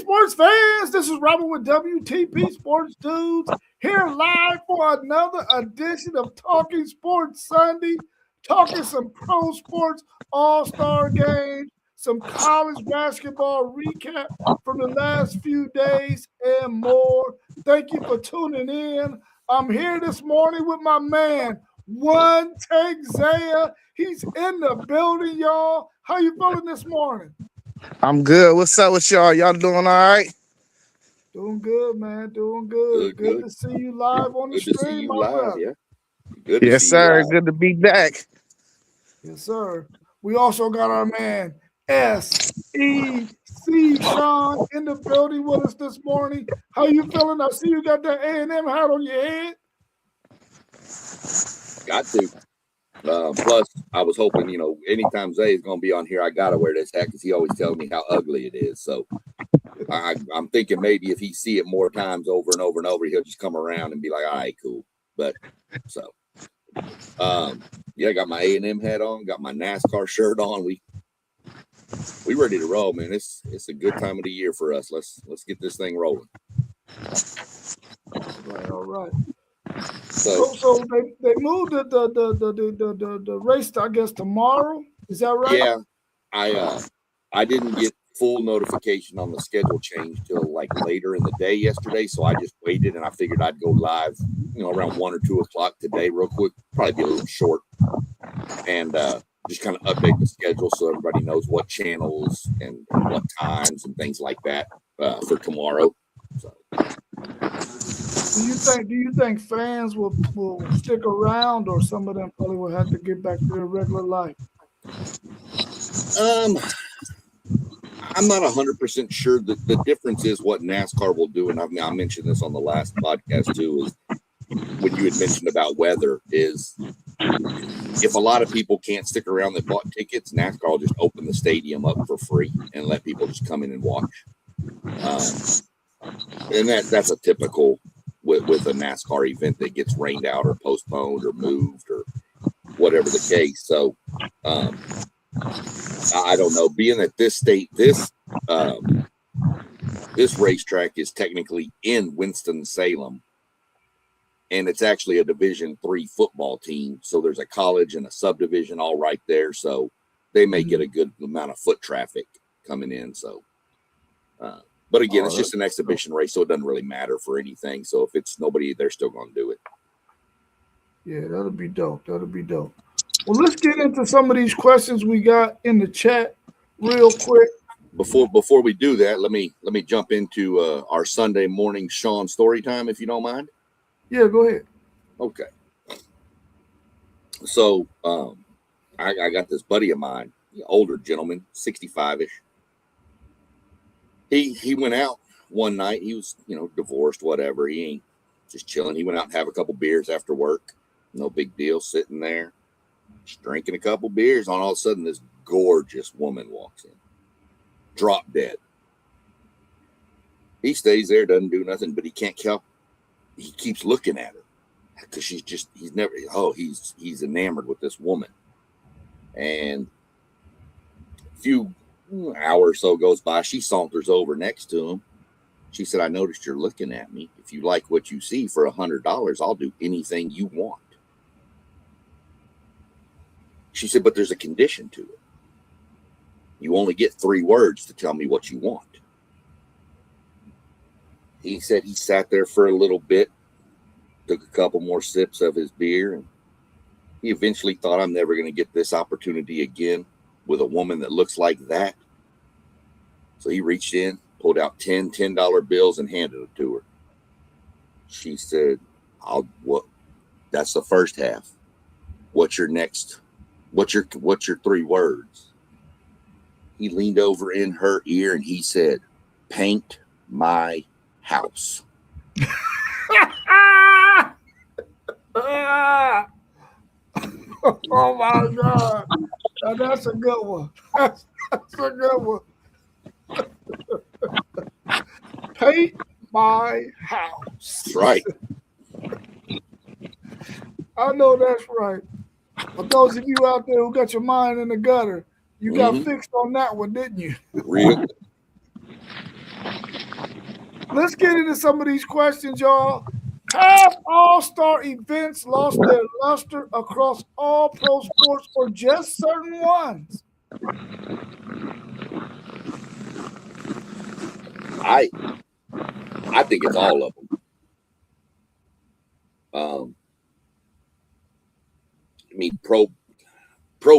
sports fans, this is Robert with WTP Sports Dudes here live for another edition of Talking Sports Sunday, talking some pro sports all-star games, some college basketball recap from the last few days and more. Thank you for tuning in. I'm here this morning with my man, One Take Zaya. He's in the building, y'all. How you feeling this morning? I'm good. What's up with y'all? Y'all doing all right? Doing good, man. Doing good. Good to see you live on the stream, my brother. Yeah. Good Yes, sir. Good to be back. Yes, sir. We also got our man SEC Sean in the building with us this morning. How you feeling? I see you got that A&M hat on your head. Got to. Plus, I was hoping, anytime Zay is going to be on here, I got to wear this hat because he always tells me how ugly it is. So I'm thinking maybe if he see it more times over and over and over, he'll just come around and be like, all right, cool. But so, I got my A&M hat on, got my NASCAR shirt on. We ready to roll, man. It's a good time of the year for us. Let's get this thing rolling. All right. So they moved the race to, I guess, tomorrow. Is that right? Yeah, I didn't get full notification on the schedule change till like later in the day yesterday, so I just waited and I figured I'd go live, around 1 or 2 o'clock today, real quick. Probably be a little short, and just kind of update the schedule so everybody knows what channels and what times and things like that for tomorrow. So. Do you think fans will stick around, or some of them probably will have to get back to their regular life? I'm not 100% sure. The difference is what NASCAR will do, and I mentioned this on the last podcast too, is when you had mentioned about weather, is if a lot of people can't stick around that bought tickets, NASCAR will just open the stadium up for free and let people just come in and watch. And that's a typical with a NASCAR event that gets rained out or postponed or moved or whatever the case. So I don't know. Being that this racetrack is technically in Winston-Salem, and it's actually a Division III football team, so there's a college and a subdivision all right there. So they may get a good amount of foot traffic coming in. So. But again, it's just an exhibition race, so it doesn't really matter for anything. So if it's nobody, they're still going to do it. Yeah, that'll be dope. That'll be dope. Well, let's get into some of these questions we got in the chat real quick. Before we do that, let me jump into our Sunday morning Sean story time, if you don't mind. Yeah, go ahead. Okay. So I got this buddy of mine, older gentleman, 65-ish. He went out one night. He was, divorced, whatever. He ain't just chilling. He went out and have a couple beers after work. No big deal, sitting there, just drinking a couple beers. And all of a sudden, this gorgeous woman walks in, drop dead. He stays there, doesn't do nothing, but he can't help. He keeps looking at her because he's enamored with this woman. And a few hour or so goes by, she saunters over next to him. She said, I noticed you're looking at me. If you like what you see, for $100, I'll do anything you want. She said, but there's a condition to it. You only get 3 words to tell me what you want. He said he sat there for a little bit, took a couple more sips of his beer, and he eventually thought, I'm never going to get this opportunity again with a woman that looks like that. So he reached in, pulled out $10 bills and handed it to her. She said, that's the first half. What's your 3 words? He leaned over in her ear and he said, paint my house. Oh my God. Now that's a good one. That's a good one. Paint my house. That's right. I know that's right. For those of you out there who got your mind in the gutter, you got fixed on that one, didn't you? Real. let's get into some of these questions, y'all. Have all-star events lost their luster across all pro sports or just certain ones? I think it's all of them. I mean, pro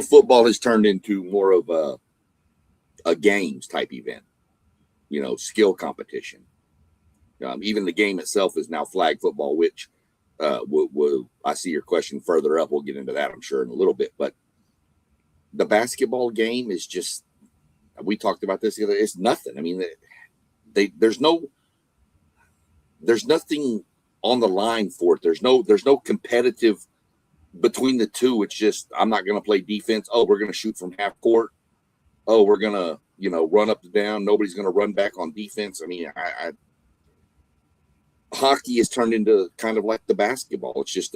football has turned into more of a games type event, skill competition. Even the game itself is now flag football, which I see your question further up. We'll get into that, I'm sure, in a little bit. But the basketball game is just, we talked about this the other day, it's nothing. I mean, there's nothing on the line for it. There's no competitive between the two. It's just, I'm not going to play defense. Oh, we're going to shoot from half court. Oh, we're going to, run up and down. Nobody's going to run back on defense. I mean, hockey has turned into kind of like the basketball. It's just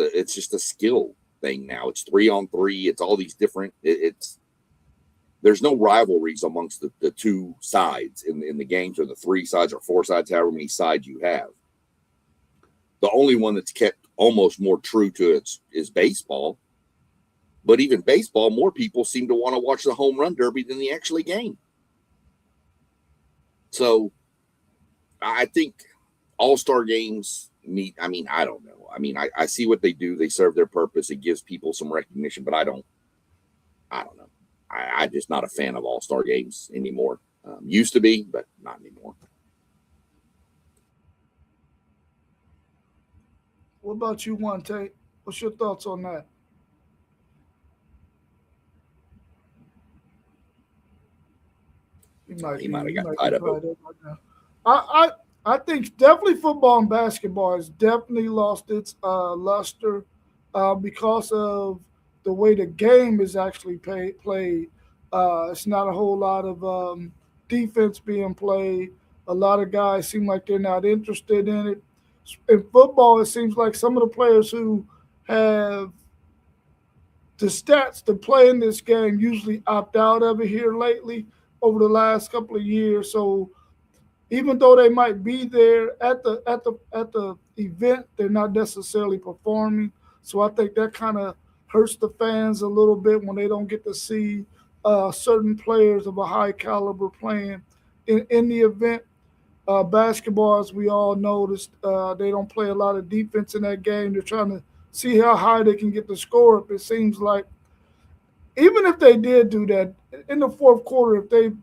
a skill thing now. It's 3-on-3. It's all these different. There's no rivalries amongst the two sides in the games, or the three sides or four sides, however many sides you have. The only one that's kept almost more true to it is baseball. But even baseball, more people seem to want to watch the home run derby than the actual game. So I think all-star games need, I don't know. I see what they do. They serve their purpose. It gives people some recognition, but I don't know. I'm just not a fan of all-star games anymore. Used to be, but not anymore. What about you, One Tate? What's your thoughts on that? He might have got tied up. I think definitely football and basketball has definitely lost its luster because of the way the game is actually played. It's not a whole lot of defense being played. A lot of guys seem like they're not interested in it. In football, it seems like some of the players who have the stats to play in this game usually opt out of it here lately over the last couple of years. So even though they might be there at the event, they're not necessarily performing. So I think that kind of hurts the fans a little bit when they don't get to see certain players of a high caliber playing in the event. Basketball, as we all noticed, they don't play a lot of defense in that game. They're trying to see how high they can get the score up. It seems like even if they did do that in the fourth quarter, if they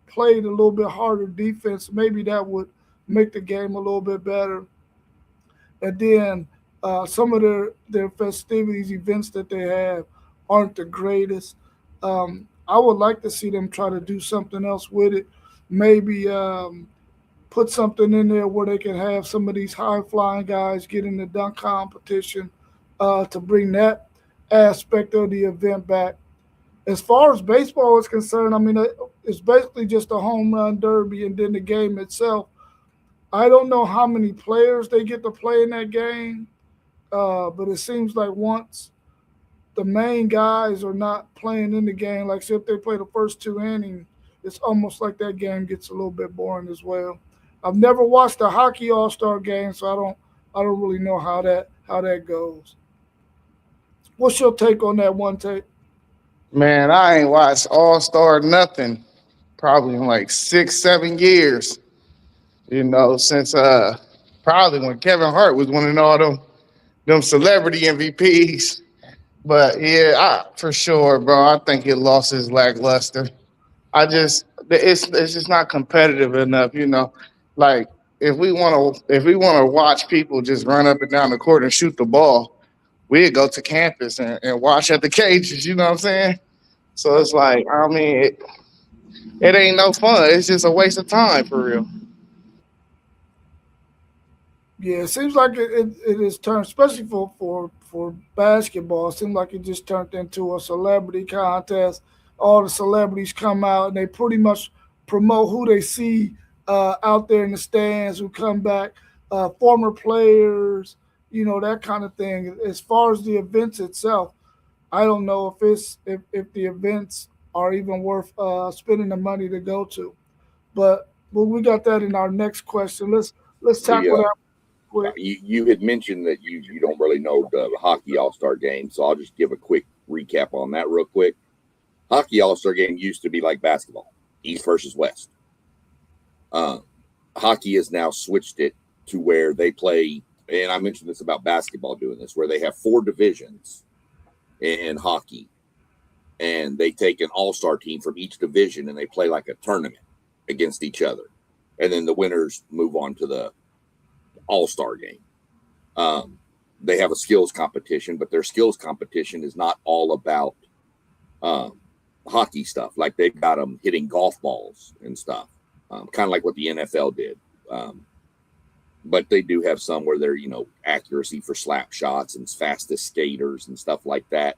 played a little bit harder defense, maybe that would make the game a little bit better. And then some of their festivities, events that they have aren't the greatest. I would like to see them try to do something else with it. Maybe put something in there where they can have some of these high-flying guys get in the dunk competition to bring that aspect of the event back. As far as baseball is concerned, it's basically just a home run derby and then the game itself. I don't know how many players they get to play in that game, but it seems like once the main guys are not playing in the game, like say if they play the first two innings, it's almost like that game gets a little bit boring as well. I've never watched a hockey all-star game, so I don't really know how that goes. What's your take on that, One Take? Man, I ain't watched all-star nothing probably in like 6-7 years. Since probably when Kevin Hart was winning all them celebrity MVPs. But yeah, for sure, bro. I think it lost its lackluster. It's just not competitive enough, Like if we want to watch people just run up and down the court and shoot the ball, we'd go to campus and watch at the cages. You know what I'm saying? So it's like, it ain't no fun. It's just a waste of time for real. Yeah, it seems like it is turned, especially for basketball. It seems like it just turned into a celebrity contest. All the celebrities come out and they pretty much promote who they see out there in the stands, who come back, former players, that kind of thing. As far as the events itself, I don't know if the events are even worth spending the money to go to. But we got that in our next question. let's tackle that quick. You had mentioned that you don't really know the hockey All-Star game, so I'll just give a quick recap on that real quick. Hockey All-Star game used to be like basketball, East versus West. Hockey has now switched it to where they play, and I mentioned this about basketball doing this, where they have 4 divisions in hockey, and they take an all-star team from each division and they play like a tournament against each other, and then the winners move on to the all-star game. They have a skills competition, but their skills competition is not all about hockey stuff. Like they've got them hitting golf balls and stuff, kind of like what the NFL did. But they do have some where they're, accuracy for slap shots and fastest skaters and stuff like that.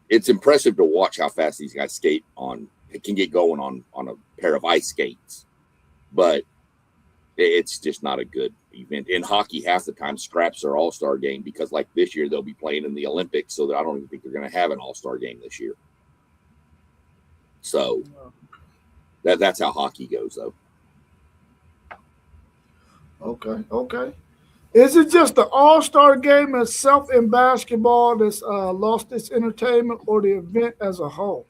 It's impressive to watch how fast these guys skate on. It can get going on a pair of ice skates, but it's just not a good event. In hockey, half the time scraps their all-star game because like this year they'll be playing in the Olympics, so that I don't even think they're going to have an all-star game this year. So that's how hockey goes, though. Okay. Is it just the All-Star game itself in basketball that's lost its entertainment, or the event as a whole?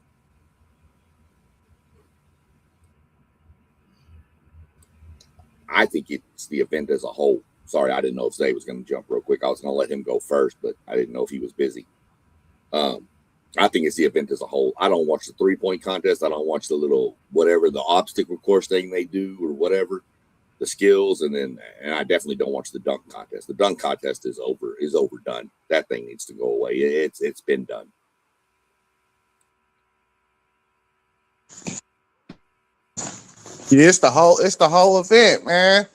I think it's the event as a whole. Sorry, I didn't know if Zay was going to jump real quick. I was going to let him go first, but I didn't know if he was busy. I think it's the event as a whole. I don't watch the 3-point contest. I don't watch the little whatever, the obstacle course thing they do or whatever, the skills, and I definitely don't watch the dunk contest. The dunk contest is overdone. That thing needs to go away. It's been done. Yeah, it's the whole event, man.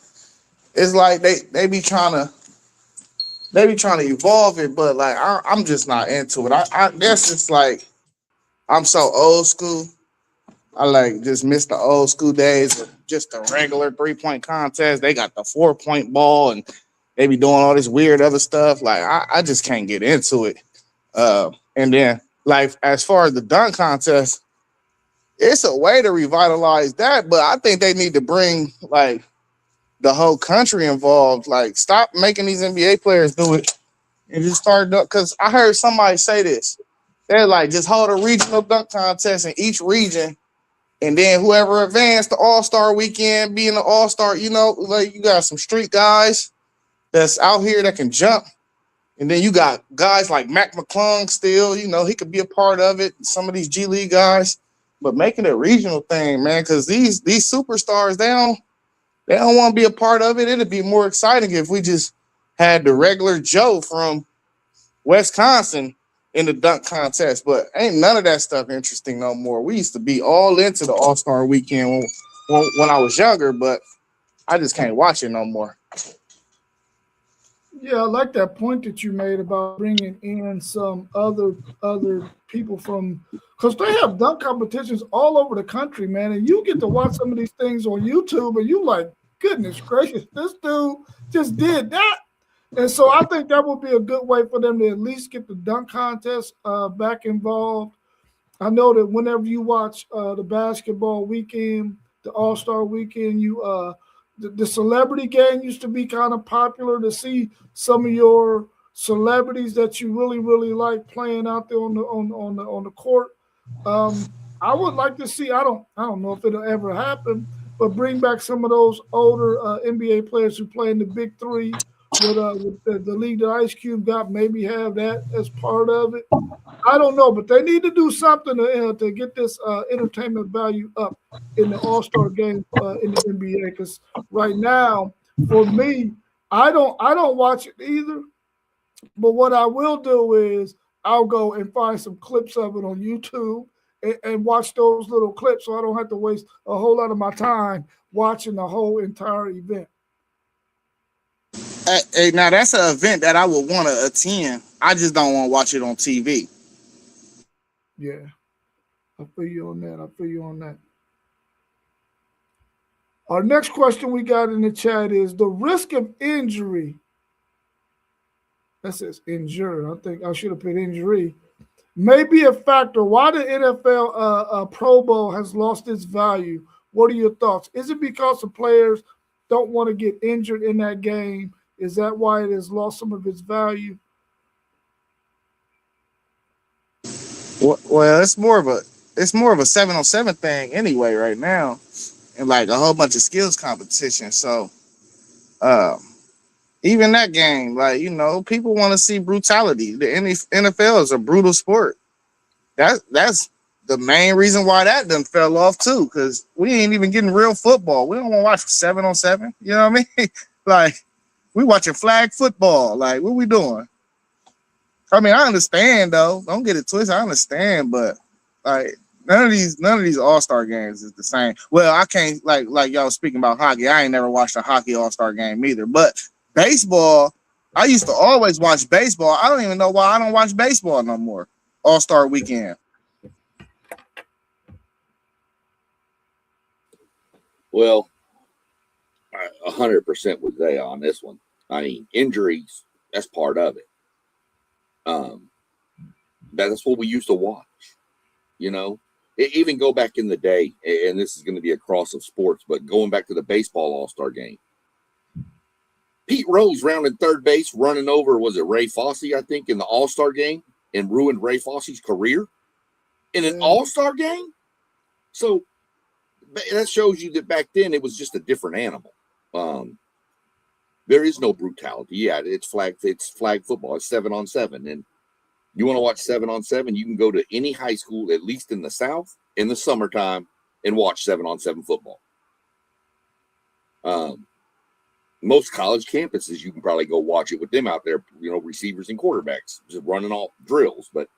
It's like they be trying to evolve it, but like I'm just not into it. I guess it's like I'm so old school. I like just miss the old school days of just a regular 3-point contest. They got the 4-point ball and they be doing all this weird other stuff. Like I just can't get into it. And then like as far as the dunk contest, it's a way to revitalize that, but I think they need to bring like the whole country involved. Like stop making these NBA players do it and just start because I heard somebody say this. They're like just hold a regional dunk contest in each region. And then whoever advanced the All-Star weekend, being an All-Star, like you got some street guys that's out here that can jump. And then you got guys like Mac McClung still, he could be a part of it. Some of these G League guys, but making it a regional thing, man, because these superstars, they don't want to be a part of it. It'd be more exciting if we just had the regular Joe from Wisconsin in the dunk contest, but ain't none of that stuff interesting no more. We used to be all into the All-Star weekend when I was younger, but I just can't watch it no more. Yeah, I like that point that you made about bringing in some other people from, because they have dunk competitions all over the country, man, and you get to watch some of these things on YouTube, and you like, goodness gracious, this dude just did that. And so I think that would be a good way for them to at least get the dunk contest back involved. I know that whenever you watch the basketball weekend, the All-Star weekend, the celebrity game used to be kind of popular to see some of your celebrities that you really, really like playing out there on the court. I would like to see. I don't know if it'll ever happen, but bring back some of those older NBA players who play in the Big Three. With the league that Ice Cube got, maybe have that as part of it. I don't know, but they need to do something to get this entertainment value up in the All-Star game in the NBA. Because right now, for me, I don't watch it either. But what I will do is I'll go and find some clips of it on YouTube and watch those little clips, so I don't have to waste a whole lot of my time watching the whole entire event. Hey, now that's an event that I would want to attend. I just don't want to watch it on TV. Yeah, I feel you on that. Our next question we got in the chat is the risk of injury. That says injury. I think I should have put injury. May be a factor. Why the NFL Pro Bowl has lost its value? What are your thoughts? Is it because the players don't want to get injured in that game. Is that why it has lost some of its value? Well, it's more of a 7-on-7 thing anyway right now, and like a whole bunch of skills competition. So um, even that game, like people want to see brutality. The NFL is a brutal sport. That's the main reason why that done fell off too, because we ain't even getting real football. We don't want to watch 7-on-7. You know what I mean? Like we watching flag football. Like what we doing? I mean, I understand though. Don't get it twisted. I understand, but like none of these All-Star games is the same. Well, I can't like y'all speaking about hockey. I ain't never watched a hockey All-Star game either. But baseball, I used to always watch baseball. I don't even know why I don't watch baseball no more. All-Star weekend. Well, 100% with Zay on this one. I mean, injuries, that's part of it. That's what we used to watch, even go back in the day, and this is going to be a cross of sports, but going back to the baseball All-Star game, Pete Rose rounded third base, running over, was it Ray Fosse, I think, in the All-Star game, and ruined Ray Fosse's career in an All-Star game. So that shows you that back then it was just a different animal. There is no brutality. Yeah, it's flag football. It's 7-on-7. And you want to watch 7-on-7, you can go to any high school, at least in the South, in the summertime, and watch 7-on-7 football. Most college campuses, you can probably go watch it with them out there, receivers and quarterbacks just running off drills. But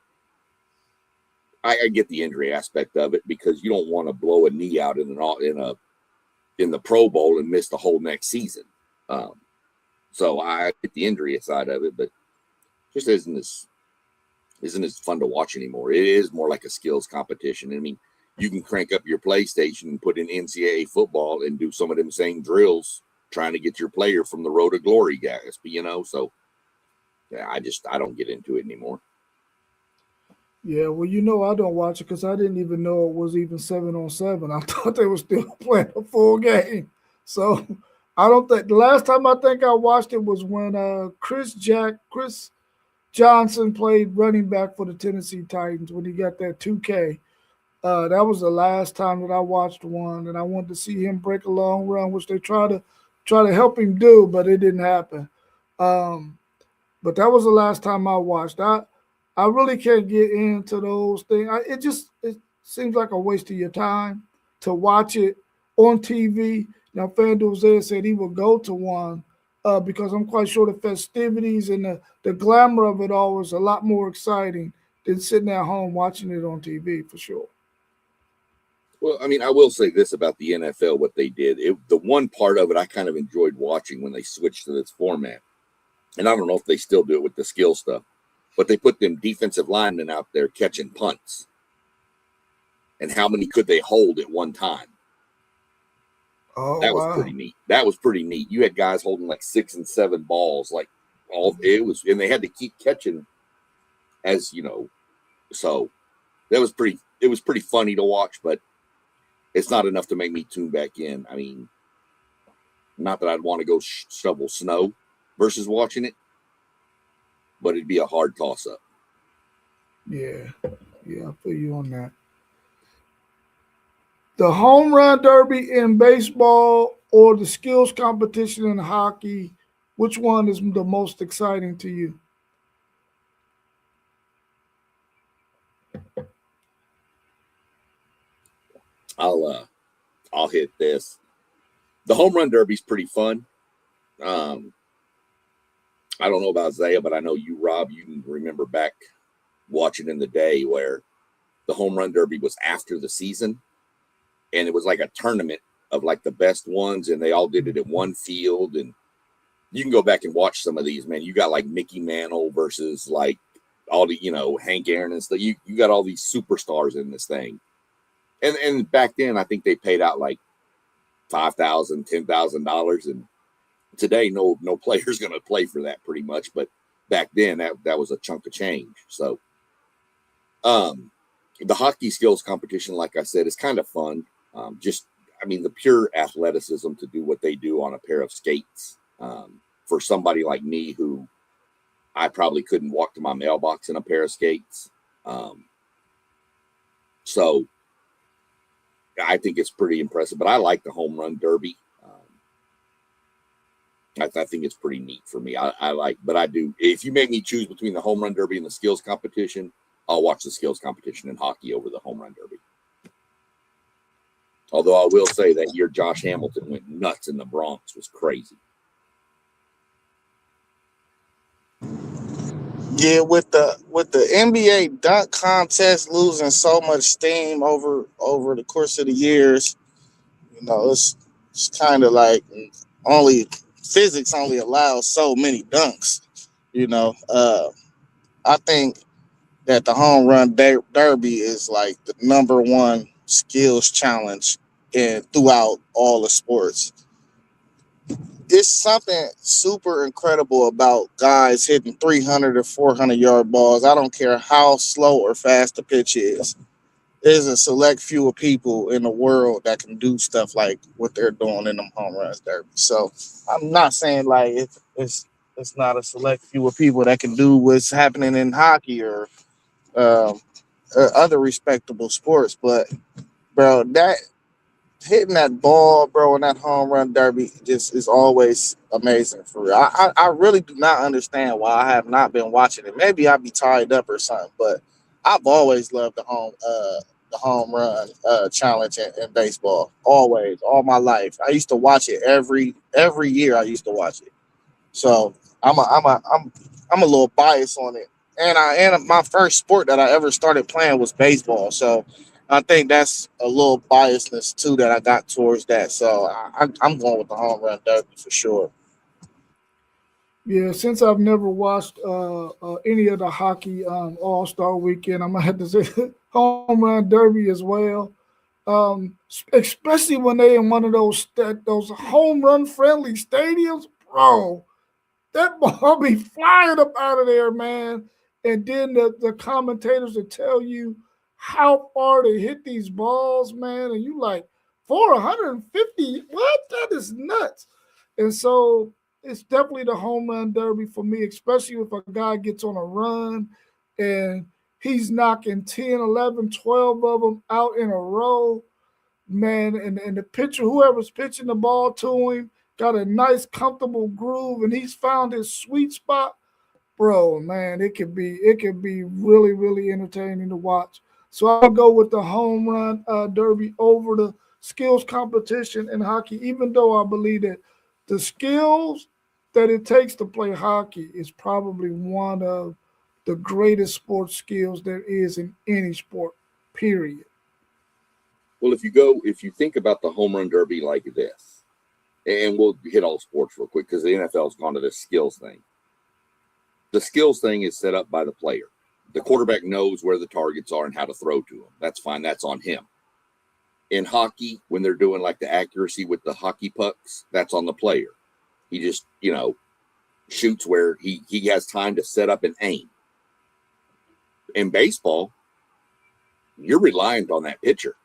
I get the injury aspect of it, because you don't want to blow a knee out in the Pro Bowl and miss the whole next season. So I get the injury side of it, but just isn't as fun to watch anymore. It is more like a skills competition. I mean, you can crank up your PlayStation and put in NCAA football and do some of them same drills, trying to get your player from the road to glory, guys. So yeah, I don't get into it anymore. Yeah, well, I don't watch it because I didn't even know it was even 7-on-7. I thought they were still playing a full game. So I don't think the last time I think I watched it was when Chris Johnson played running back for the Tennessee Titans when he got that 2K. That was the last time that I watched one, and I wanted to see him break a long run, which they try to help him do, but it didn't happen. But that was the last time I watched. I really can't get into those things. It seems like a waste of your time to watch it on TV. Now, FanDuel said he would go to one because I'm quite sure the festivities and the glamour of it all was a lot more exciting than sitting at home watching it on TV, for sure. Well, I mean, I will say this about the NFL, what they did. The one part of it I kind of enjoyed watching when they switched to this format. And I don't know if they still do it with the skill stuff, but they put them defensive linemen out there catching punts. And how many could they hold at one time? Oh, that was pretty neat. That was pretty neat. You had guys holding like 6 and 7 balls, and they had to keep catching so it was pretty funny to watch, but it's not enough to make me tune back in. I mean, not that I'd want to go shovel snow versus watching it, but it'd be a hard toss up. Yeah, I feel you on that. The home run derby in baseball or the skills competition in hockey, which one is the most exciting to you? I'll hit this. The home run derby is pretty fun. I don't know about Zaya, but I know you, Rob, you can remember back watching in the day where the home run derby was after the season, and it was like a tournament of like the best ones, and they all did it at one field. And you can go back and watch some of these, man. You got like Mickey Mantle versus like all the, Hank Aaron and stuff. You got all these superstars in this thing. And back then, I think they paid out like $5,000, $10,000, and today no player's going to play for that pretty much. But back then, that was a chunk of change. So, the hockey skills competition, like I said, is kind of fun. I mean, the pure athleticism to do what they do on a pair of skates. For somebody like me who I probably couldn't walk to my mailbox in a pair of skates. So I think it's pretty impressive, but I like the home run derby. I think it's pretty neat for me. I like, but I do. If you make me choose between the home run derby and the skills competition, I'll watch the skills competition in hockey over the home run derby. Although I will say that year Josh Hamilton went nuts in the Bronx was crazy. Yeah, with the NBA dunk contest losing so much steam over the course of the years, it's kind of like only physics only allows so many dunks. I think that the home run derby is like the number one skills challenge throughout all the sports. It's something super incredible about guys hitting 300 or 400-yard balls. I don't care how slow or fast the pitch is. There's a select few of people in the world that can do stuff like what they're doing in them home runs derby. So I'm not saying like it's not a select few of people that can do what's happening in hockey or other respectable sports, but bro, that hitting that ball, bro, in that home run derby just is always amazing for real. I really do not understand why I have not been watching it. Maybe I'd be tied up or something, but I've always loved the home run challenge in baseball. Always, all my life. I used to watch it every year. I used to watch it. So I'm a little biased on it. And my first sport that I ever started playing was baseball. So I think that's a little biasness too that I got towards that. So I'm going with the home run derby for sure. Yeah, since I've never watched any of the hockey All Star Weekend, I'm gonna have to say home run derby as well. Especially when they in one of those home run friendly stadiums, bro. That ball be flying up out of there, man. And then the commentators will tell you how far they hit these balls, man. And you like 450. What? That is nuts. And so it's definitely the home run derby for me, especially if a guy gets on a run and he's knocking 10, 11, 12 of them out in a row, man. And the pitcher, whoever's pitching the ball to him, got a nice, comfortable groove, and he's found his sweet spot, bro. Man, it could be really, really entertaining to watch. So I'll go with the home run derby over the skills competition in hockey, even though I believe that the skills that it takes to play hockey is probably one of the greatest sports skills there is in any sport, period. Well, if you think about the home run derby like this, and we'll hit all sports real quick because the NFL's gone to this skills thing. The skills thing is set up by the player. The quarterback knows where the targets are and how to throw to them. That's fine. That's on him. In hockey, when they're doing like the accuracy with the hockey pucks, that's on the player. He just, shoots where he has time to set up and aim. In baseball, you're reliant on that pitcher.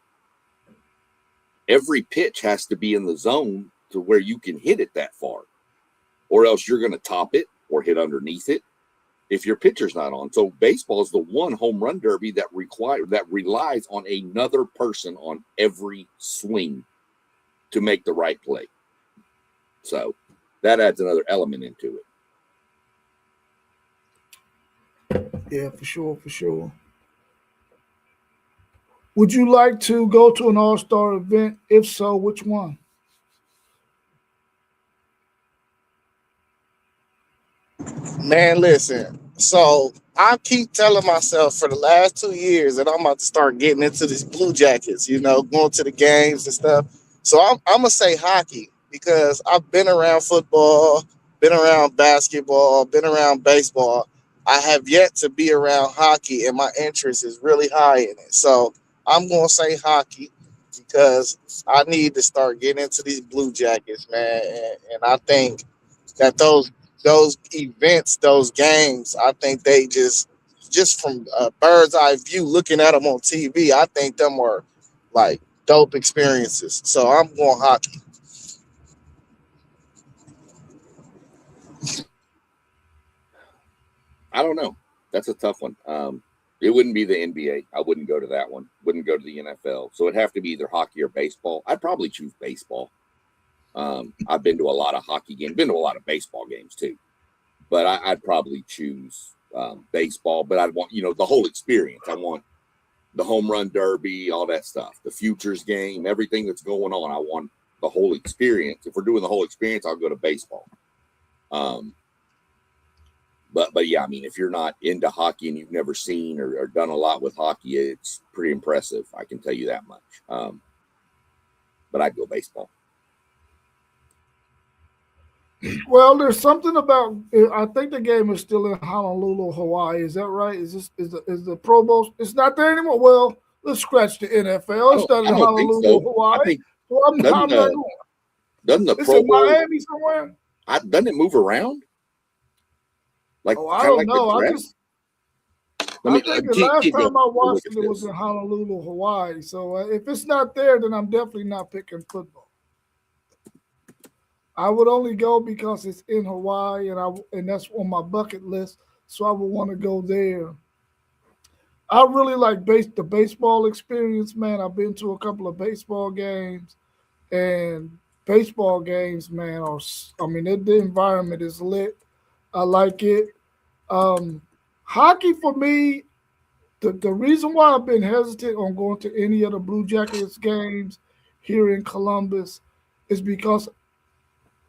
Every pitch has to be in the zone to where you can hit it that far, or else you're going to top it or hit underneath it if your pitcher's not on. So baseball is the one home run derby that relies on another person on every swing to make the right play. So that adds another element into it. Yeah, for sure, for sure. Would you like to go to an all-star event? If so, which one? Man, listen. So I keep telling myself for the last 2 years that I'm about to start getting into these Blue Jackets, going to the games and stuff. So I'm gonna say hockey because I've been around football, been around basketball, been around baseball. I have yet to be around hockey, and my interest is really high in it. So I'm gonna say hockey because I need to start getting into these Blue Jackets, man. And I think that those events, those games, I think they just from a bird's eye view looking at them on TV, I think them are like dope experiences. So I'm going hockey. I don't know. That's a tough one. It wouldn't be the NBA. I wouldn't go to that one. Wouldn't go to the NFL. So it'd have to be either hockey or baseball. I'd probably choose baseball. I've been to a lot of hockey games, been to a lot of baseball games too. But I'd probably choose baseball. But I'd want, the whole experience. I want the home run derby, all that stuff, the futures game, everything that's going on. I want the whole experience. If we're doing the whole experience, I'll go to baseball. But yeah, I mean, if you're not into hockey and you've never seen or done a lot with hockey, it's pretty impressive. I can tell you that much. But I'd go baseball. Well, there's something about. I think the game is still in Honolulu, Hawaii. Is that right? Is the Pro Bowl? It's not there anymore. Well, let's scratch the NFL. It's not in Honolulu, so. Hawaii. So I'm not going. Doesn't the It's Pro in Bowl Miami somewhere? Doesn't it move around? Like, I don't know. I think the last keep time I watched it, it was this. in Honolulu, Hawaii. So if it's not there, then I'm definitely not picking football. I would only go because it's in Hawaii and that's on my bucket list. So I would want to go there. I really like the baseball experience, man. I've been to a couple of baseball games, and baseball games, man, the environment is lit. I like it. Hockey for me, the reason why I've been hesitant on going to any of the Blue Jackets games here in Columbus is because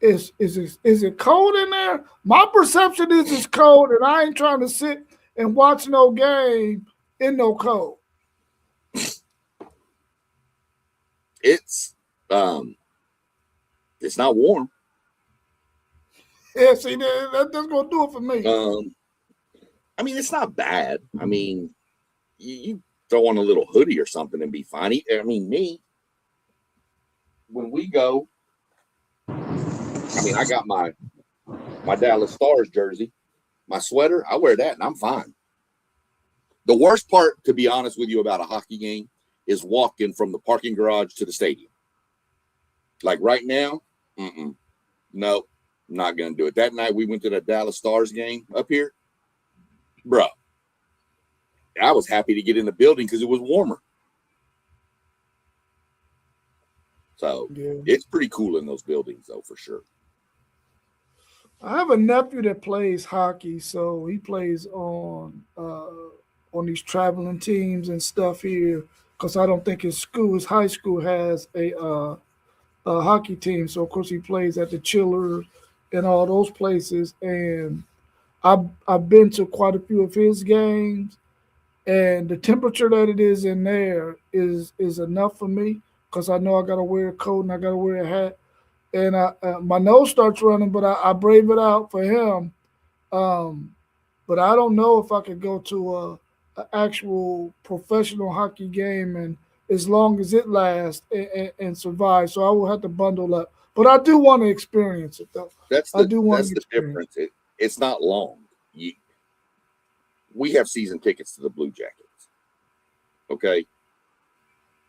is it cold in there? My perception is it's cold, and I ain't trying to sit and watch no game in no cold. It's not warm. Yeah, see, that's gonna do it for me. I mean, it's not bad. I mean, you throw on a little hoodie or something and be fine. I mean, when we go, I mean, I got my Dallas Stars jersey, my sweater. I wear that and I'm fine. The worst part, to be honest with you, about a hockey game is walking from the parking garage to the stadium. Like right now, no, not going to do it. That night we went to the Dallas Stars game up here. Bro, I was happy to get in the building because it was warmer. So It's pretty cool in those buildings, though, for sure. I have a nephew that plays hockey, so he plays on these traveling teams and stuff here. Because I don't think his high school has a hockey team. So of course he plays at the Chillers and all those places. And I've been to quite a few of his games, and the temperature that it is in there is enough for me because I know I got to wear a coat and I got to wear a hat. And my nose starts running, but I brave it out for him. But I don't know if I could go to an actual professional hockey game and as long as it lasts and survive. So I will have to bundle up. But I do want to experience it, though. That's the difference. It's not long. We have season tickets to the Blue Jackets. Okay.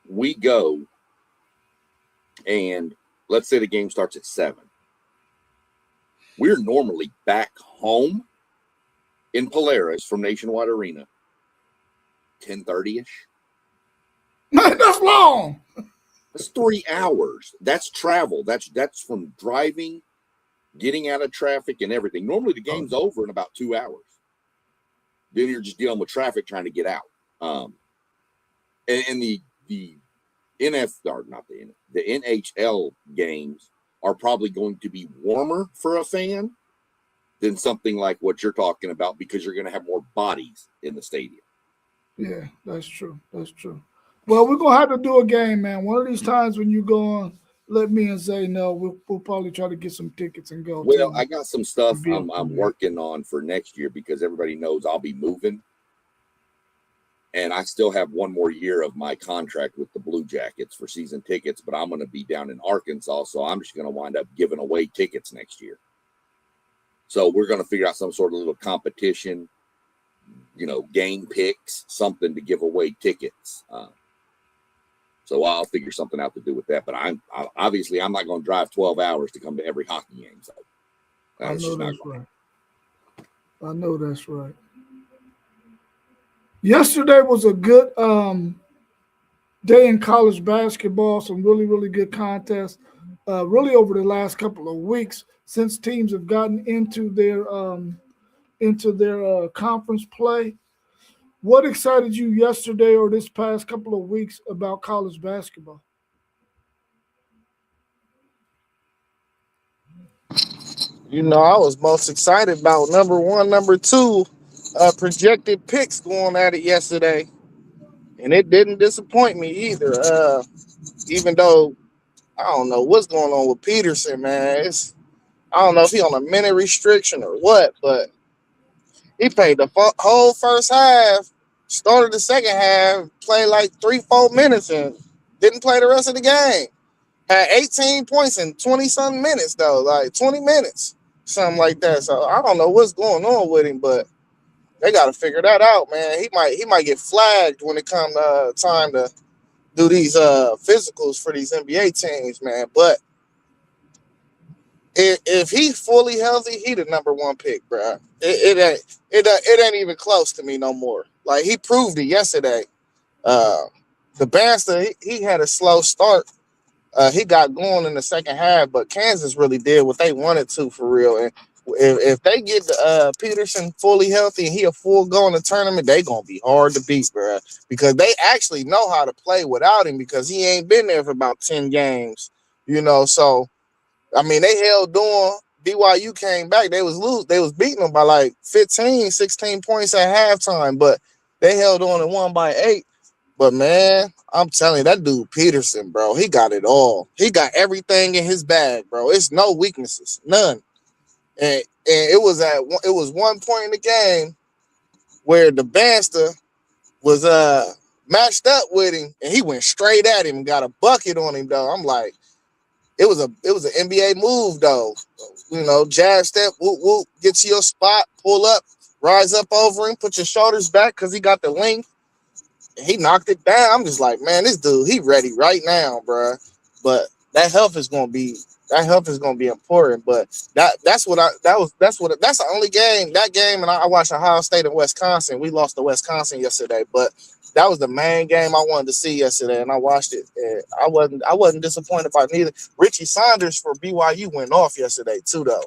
We go, and let's say the game starts at 7. We're normally back home in Polaris from Nationwide Arena 10:30-ish. That's long. That's 3 hours. That's travel. That's from driving, getting out of traffic, and everything. Normally the game's over in about 2 hours. Then you're just dealing with traffic trying to get out. And the NHL games are probably going to be warmer for a fan than something like what you're talking about because you're going to have more bodies in the stadium. Yeah, that's true. That's true. Well, we're gonna have to do a game, man. One of these times when you go on, let me and Zay know. We'll probably try to get some tickets and go. Well, I got some stuff I'm working on for next year because everybody knows I'll be moving. And I still have 1 more year of my contract with the Blue Jackets for season tickets, but I'm going to be down in Arkansas, so I'm just going to wind up giving away tickets next year. So we're going to figure out some sort of little competition, game picks, something to give away tickets. So I'll figure something out to do with that. But I'm not going to drive 12 hours to come to every hockey game. So I know that's right. I know that's right. Yesterday was a good day in college basketball. Some really, really good contests. Really over the last couple of weeks since teams have gotten into their conference play. What excited you yesterday or this past couple of weeks about college basketball? You know, I was most excited about number one, number two projected picks going at it yesterday. And it didn't disappoint me either. Even though I don't know what's going on with Peterson, man. I don't know if he on a minute restriction or what, but he played the whole first half, started the second half, played like 3-4 minutes, and didn't play the rest of the game. Had 18 points in 20-something minutes, though, like 20 minutes, something like that. So I don't know what's going on with him, but they got to figure that out, man. He might get flagged when it comes time to do these physicals for these NBA teams, man. But if he's fully healthy, he the number one pick, bro. It ain't even close to me no more. Like, he proved it yesterday. The Banster, he had a slow start. He got going in the second half, but Kansas really did what they wanted to for real. And if they get Peterson fully healthy and he a full go in the tournament, they gonna be hard to beat, bro. Because they actually know how to play without him because he ain't been there for about 10 games, you know. So I mean, they held on. BYU came back. They was beating them by like 15, 16 points at halftime, but they held on and won by 8. But man, I'm telling you, that dude Peterson, bro, he got it all. He got everything in his bag, bro. It's no weaknesses, none. And it was one point in the game where the Banster was matched up with him, and he went straight at him and got a bucket on him, though. I'm like, it was an NBA move, though. You know, jab step, whoop whoop, get to your spot, pull up, rise up over him, put your shoulders back because he got the length. He knocked it down. I'm just like, man, this dude, he ready right now, bro. But that health is gonna be important. But that's the only game. That game, and I watched Ohio State and Wisconsin. We lost to Wisconsin yesterday, but that was the main game I wanted to see yesterday, and I watched it. And I wasn't disappointed by neither. Richie Saunders for BYU went off yesterday too, though.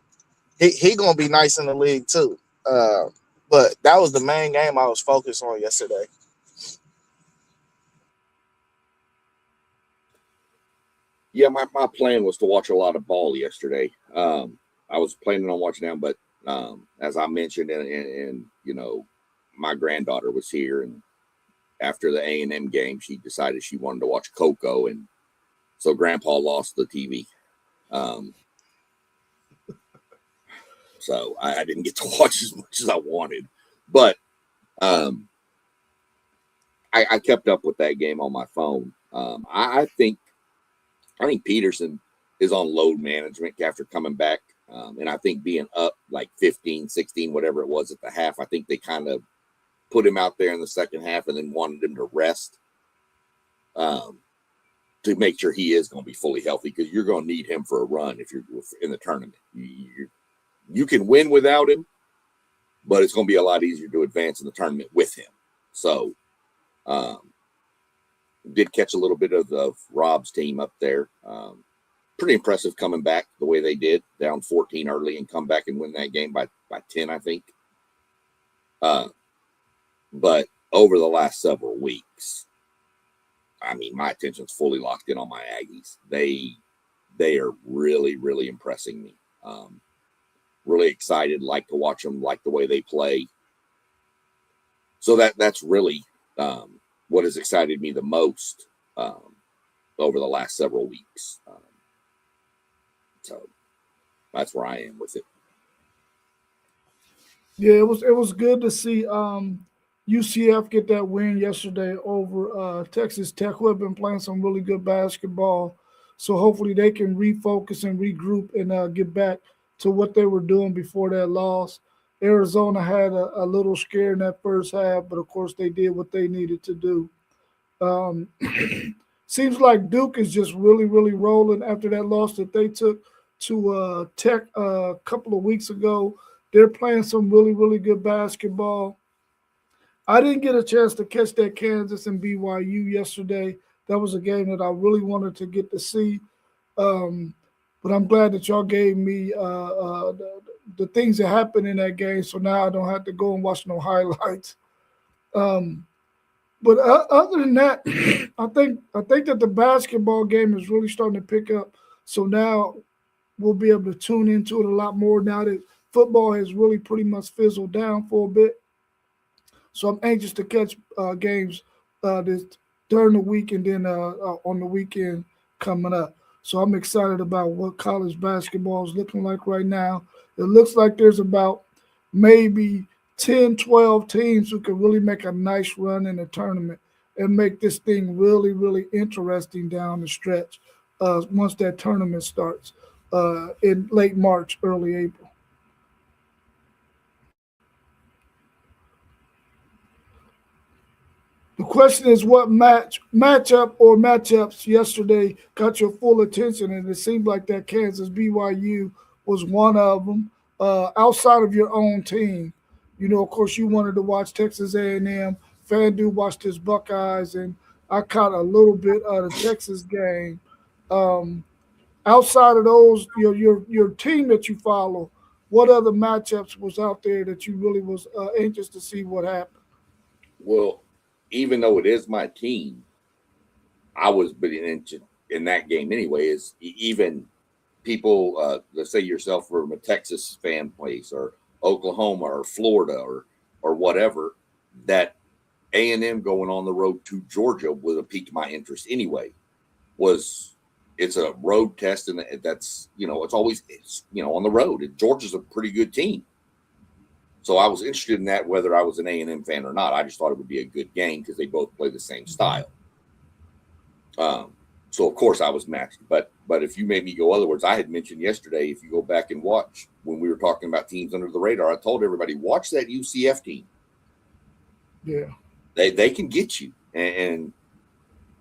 He gonna be nice in the league too. But that was the main game I was focused on yesterday. Yeah, my plan was to watch a lot of ball yesterday. I was planning on watching them, but as I mentioned, and you know, my granddaughter was here, and after the A&M game, she decided she wanted to watch Coco, and so Grandpa lost the TV. So I didn't get to watch as much as I wanted, but I kept up with that game on my phone. I think Peterson is on load management after coming back. And I think being up like 15, 16, whatever it was at the half, I think they kind of put him out there in the second half and then wanted him to rest to make sure he is going to be fully healthy, because you're going to need him for a run if you're in the tournament. You can win without him, but it's going to be a lot easier to advance in the tournament with him. So, did catch a little bit of Rob's team up there. Pretty impressive coming back the way they did, down 14 early and come back and win that game by 10, I think. But over the last several weeks, I mean, my attention's fully locked in on my Aggies. They are really, really impressing me. Really excited, like to watch them, like the way they play. So that's really what has excited me the most over the last several weeks. So that's where I am with it. Yeah, it was good to see UCF get that win yesterday over Texas Tech, who have been playing some really good basketball. So hopefully they can refocus and regroup and get back to what they were doing before that loss. Arizona had a little scare in that first half, but of course they did what they needed to do. Seems like Duke is just really, really rolling after that loss that they took to Tech a couple of weeks ago. They're playing some really, really good basketball. I didn't get a chance to catch that Kansas and BYU yesterday. That was a game that I really wanted to get to see. Um, but I'm glad that y'all gave me the things that happened in that game, so now I don't have to go and watch no highlights. Um, but other than that, I think that the basketball game is really starting to pick up. So now we'll be able to tune into it a lot more now that football has really pretty much fizzled down for a bit. So I'm anxious to catch games this during the week and then on the weekend coming up. So I'm excited about what college basketball is looking like right now. It looks like there's about maybe 10, 12 teams who can really make a nice run in the tournament and make this thing really, really interesting down the stretch once that tournament starts in late March, early April. The question is what matchup or matchups yesterday got your full attention, and it seemed like that Kansas BYU was one of them. Outside of your own team, of course, you wanted to watch Texas A&M. FanDuel watched his Buckeyes, and I caught a little bit of the Texas game. Um, Outside of those, your team that you follow, what other matchups was out there that you really was anxious to see what happened? Well, even though it is my team, I was in that game anyway. Is even people, let's say yourself from a Texas fan place or Oklahoma or Florida or whatever, that A&M going on the road to Georgia would have piqued my interest anyway. It's a road test, and that's it's always on the road. And Georgia's a pretty good team. So I was interested in that, whether I was an A&M fan or not. I just thought it would be a good game because they both play the same style. So of course I was matched. But if you made me go other words, I had mentioned yesterday, if you go back and watch when we were talking about teams under the radar, I told everybody, watch that UCF team. Yeah, they can get you, and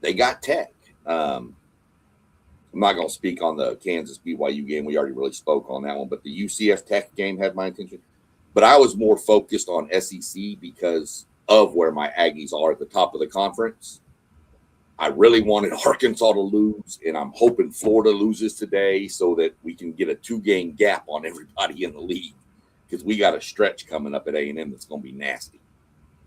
they got Tech. I'm not going to speak on the Kansas BYU game. We already really spoke on that one, but the UCF Tech game had my attention. But I was more focused on SEC because of where my Aggies are at the top of the conference. I really wanted Arkansas to lose, and I'm hoping Florida loses today so that we can get a 2-game gap on everybody in the league, because we got a stretch coming up at A&M that's going to be nasty.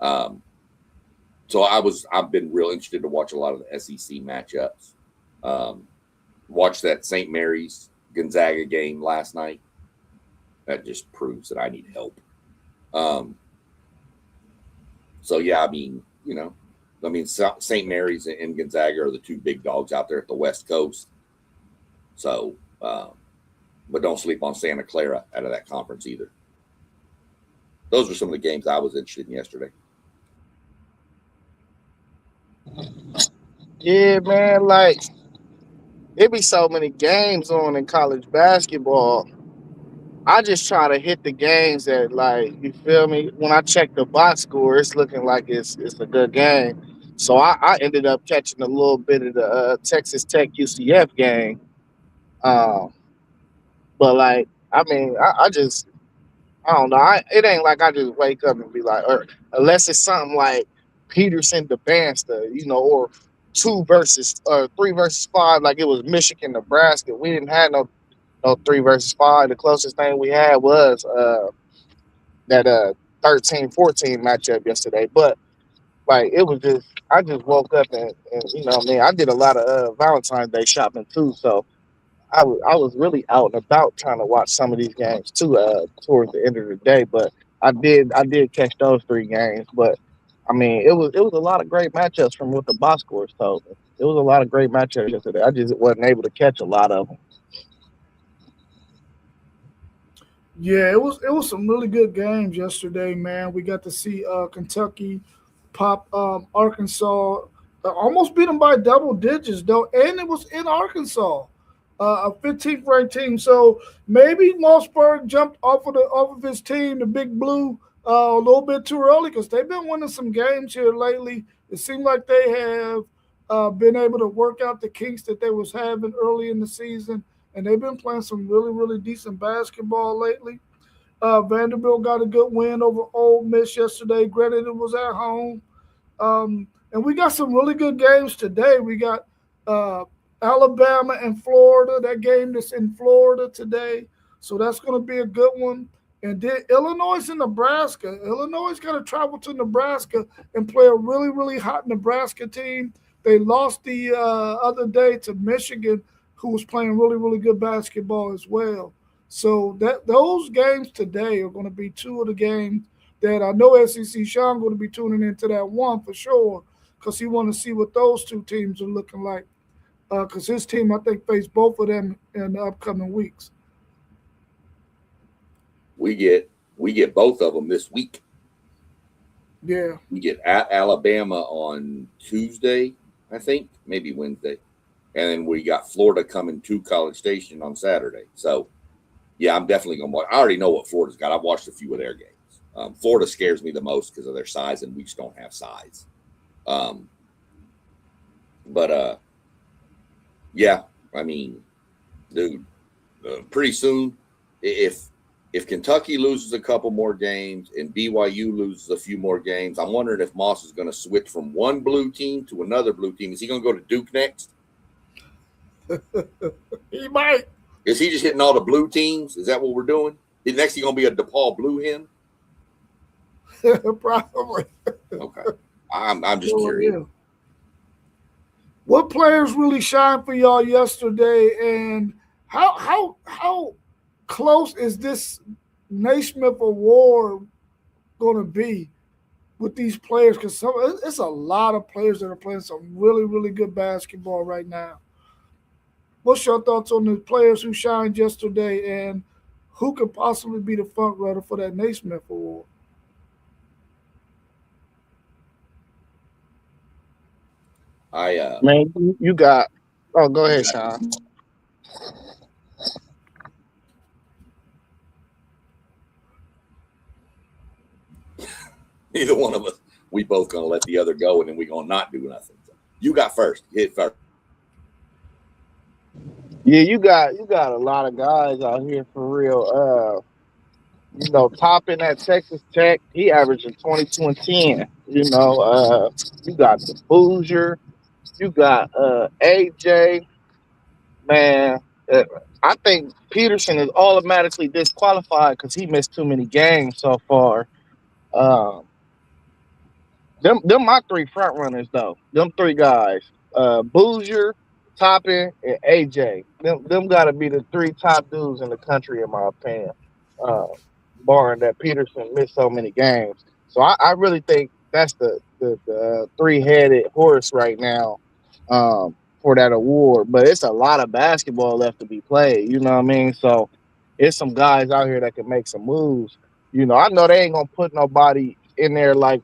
So I've been real interested to watch a lot of the SEC matchups. Watch that St. Mary's Gonzaga game last night. That just proves that I need help. So yeah, St. Mary's and Gonzaga are the two big dogs out there at the West Coast. So, but don't sleep on Santa Clara out of that conference either. Those were some of the games I was interested in yesterday. Yeah, man, like it be so many games on in college basketball. I just try to hit the games that, like, you feel me? When I check the box score, it's looking like it's a good game. So I ended up catching a little bit of the Texas Tech UCF game. Um, but like, I don't know. It ain't like I just wake up and be like, or unless it's something like Peterson to Banster, or 3 versus 5, like it was Michigan, Nebraska. We didn't have no 3 versus 5. The closest thing we had was that 13-14 matchup yesterday. But like it was just, I just woke up and I did a lot of Valentine's Day shopping too. So I was really out and about trying to watch some of these games too towards the end of the day. But I did catch those 3 games. But I mean, it was a lot of great matchups from what the box scores told me. It was a lot of great matchups yesterday. I just wasn't able to catch a lot of them. Yeah, it was some really good games yesterday, man. We got to see Kentucky pop Arkansas, almost beat them by double digits though, and it was in Arkansas, a 15th ranked team. So maybe Mossberg jumped off of his team, the Big Blue, a little bit too early because they've been winning some games here lately. It seemed like they have been able to work out the kinks that they was having early in the season, and they've been playing some really, really decent basketball lately. Vanderbilt got a good win over Ole Miss yesterday. Granted, it was at home. And we got some really good games today. We got uh, Alabama and Florida, that game that's in Florida today. So that's going to be a good one. And then Illinois and Nebraska. Illinois got to travel to Nebraska and play a really, really hot Nebraska team. They lost the other day to Michigan, who was playing really, really good basketball as well. So those games today are going to be two of the games that I know SEC Sean going to be tuning into that one for sure because he want to see what those two teams are looking like. Because his team, I think, face both of them in the upcoming weeks. We get both of them this week. Yeah. We get at Alabama on Tuesday, I think, maybe Wednesday. And then we got Florida coming to College Station on Saturday. So, yeah, I'm definitely going to watch. I already know what Florida's got. I've watched a few of their games. Florida scares me the most because of their size, and we just don't have size. Yeah, I mean, dude, pretty soon, if Kentucky loses a couple more games and BYU loses a few more games, I'm wondering if Moss is going to switch from one blue team to another blue team. Is he going to go to Duke next? He might. Is he just hitting all the blue teams? Is that what we're doing? Next, he's going to be a DePaul Blue Hen? Probably. Okay. I'm just curious. Yeah. What players really shined for y'all yesterday, and how close is this Naismith Award going to be with these players? Because it's a lot of players that are playing some really, really good basketball right now. What's your thoughts on the players who shined yesterday, and who could possibly be the front runner for that Naismith Award? Man, you got. Oh, go ahead, Sean. Neither one of us. We both gonna let the other go, and then we gonna not do nothing. So you got first. Hit first. Yeah, you got a lot of guys out here for real. Topping at Texas Tech, he averaging 22 and 10. You got the Boozer, you got AJ. Man, I think Peterson is automatically disqualified because he missed too many games so far. Them my three front runners though. Them three guys, Boozer, Toppin, and AJ. Them got to be the three top dudes in the country, in my opinion. Barring that Peterson missed so many games. So I really think that's the three-headed horse right now for that award. But it's a lot of basketball left to be played. You know what I mean? So it's some guys out here that can make some moves. I know they ain't gonna put nobody in there like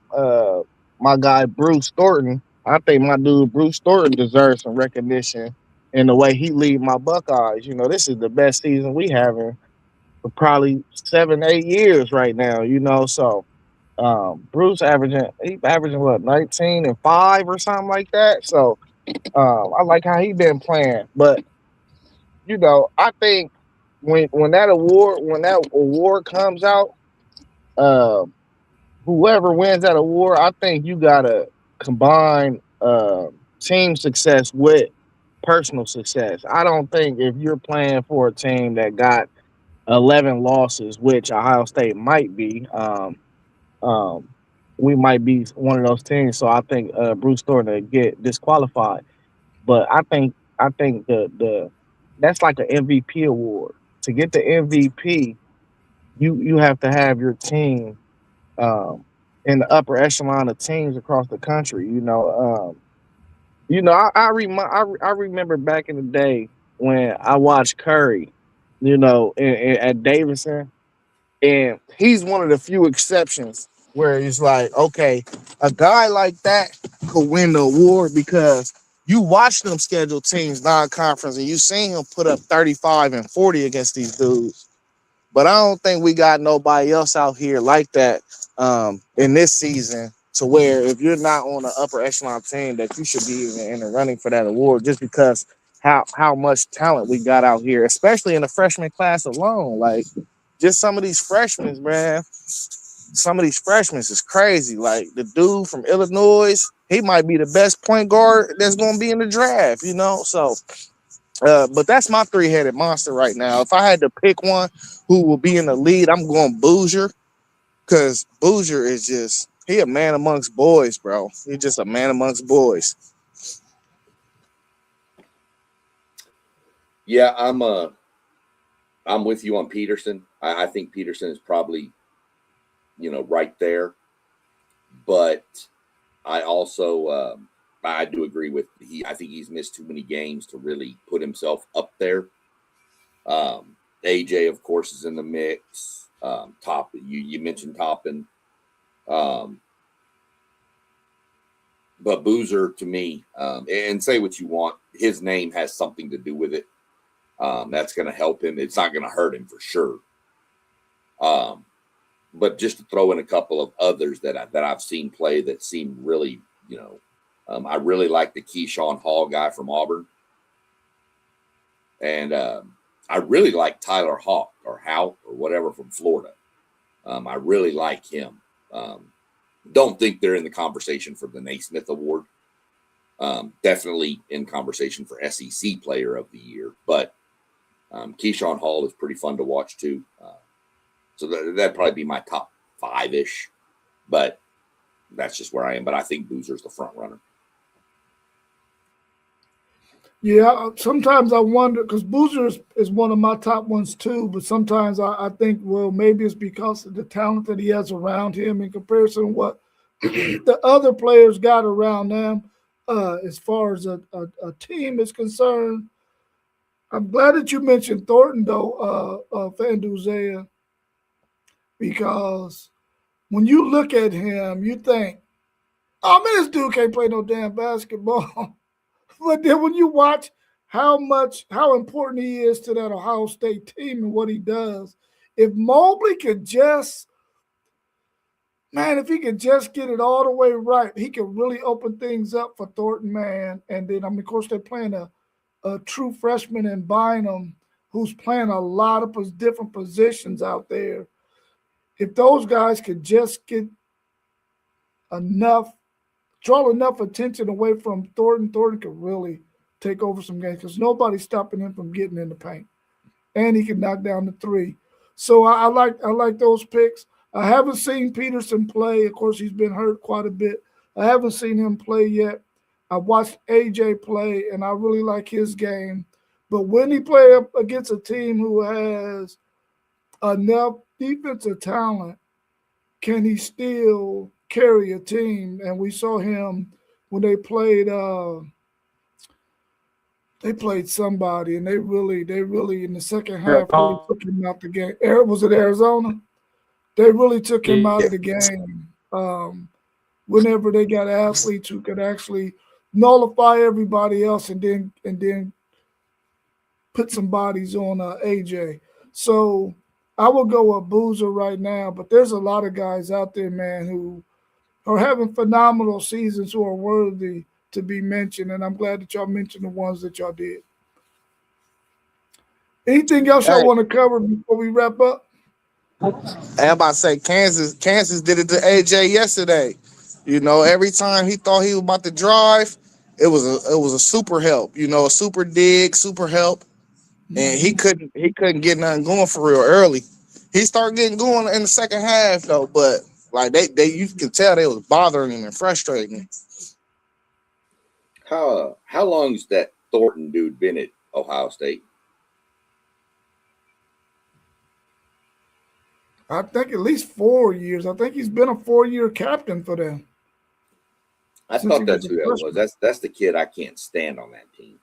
my guy Bruce Thornton. I think my dude Bruce Thornton deserves some recognition in the way he lead my Buckeyes. This is the best season we having for probably 7-8 years right now. So Bruce averaging what, 19 and 5 or something like that. So I like how he been playing. But I think when that award comes out, whoever wins that award, I think you gotta combine team success with personal success. I don't think if you're playing for a team that got 11 losses, which Ohio State might be, we might be one of those teams. So I think Bruce Thornton will get disqualified. But I think the that's like an MVP award. To get the MVP, you have to have your team in the upper echelon of teams across the country. I remember back in the day when I watched Curry, at Davidson, and he's one of the few exceptions where it's like, okay, a guy like that could win the award because you watch them schedule teams non-conference and you seen him put up 35 and 40 against these dudes. But I don't think we got nobody else out here like that in this season to where if you're not on the upper echelon team that you should be in the running for that award just because how much talent we got out here, especially in the freshman class alone. Like just some of these freshmen, man. Some of these freshmen is crazy. Like the dude from Illinois, he might be the best point guard that's gonna be in the draft, you know. So but that's my three-headed monster right now. If I had to pick one who will be in the lead, I'm going Boozer. Because Boozer is just, he a man amongst boys, bro. He's just a man amongst boys. Yeah, I'm with you on Peterson. I think Peterson is probably, right there. But I also I do agree with I think he's missed too many games to really put himself up there. AJ, of course, is in the mix. You mentioned Toppin. But Boozer, to me, and say what you want, his name has something to do with it. That's going to help him. It's not going to hurt him for sure. But just to throw in a couple of others that I've seen play that seem really, I really like the Keyshawn Hall guy from Auburn. And I really like Tyler Hawk or whatever from Florida. I really like him. Don't think they're in the conversation for the Naismith Award. Definitely in conversation for SEC Player of the Year. But Keyshawn Hall is pretty fun to watch too. So that'd probably be my top 5-ish. But that's just where I am. But I think Boozer's the front runner. Yeah, sometimes I wonder, because Boozer is one of my top ones too, but sometimes I think, well, maybe it's because of the talent that he has around him in comparison to what the other players got around them as far as a team is concerned. I'm glad that you mentioned Thornton, though, Fanduzea, because when you look at him, you think, oh, man, this dude can't play no damn basketball. But then when you watch how important he is to that Ohio State team and what he does, if Mobley could just, if he could just get it all the way right, he could really open things up for Thornton, man. And then, of course, they're playing a true freshman in Bynum who's playing a lot of different positions out there. If those guys could just get draw enough attention away from Thornton could really take over some games because nobody's stopping him from getting in the paint. And he can knock down the three. So I like those picks. I haven't seen Peterson play. Of course, he's been hurt quite a bit. I haven't seen him play yet. I watched AJ play, and I really like his game. But when he play up against a team who has enough defensive talent, can he still carry a team? And we saw him when they played somebody, and they really in the second half really took him out the game. Was it Arizona? They really took him out of the game. Whenever they got athletes who could actually nullify everybody else and then put some bodies on AJ. So I will go with Boozer right now, but there's a lot of guys out there, man, who are having phenomenal seasons who are worthy to be mentioned, and I'm glad that y'all mentioned the ones that y'all did. Anything else y'all want to cover before we wrap up? I'm about to say Kansas did it to AJ yesterday. Every time he thought he was about to drive, it was a super help, a super dig, super help. And he couldn't get nothing going for real early. He started getting going in the second half though, but like you can tell they was bothering him and frustrating him. How long's that Thornton dude been at Ohio State? I think at least 4 years. I think he's been a 4-year captain for them. I thought that's who that was. That's the kid I can't stand on that team.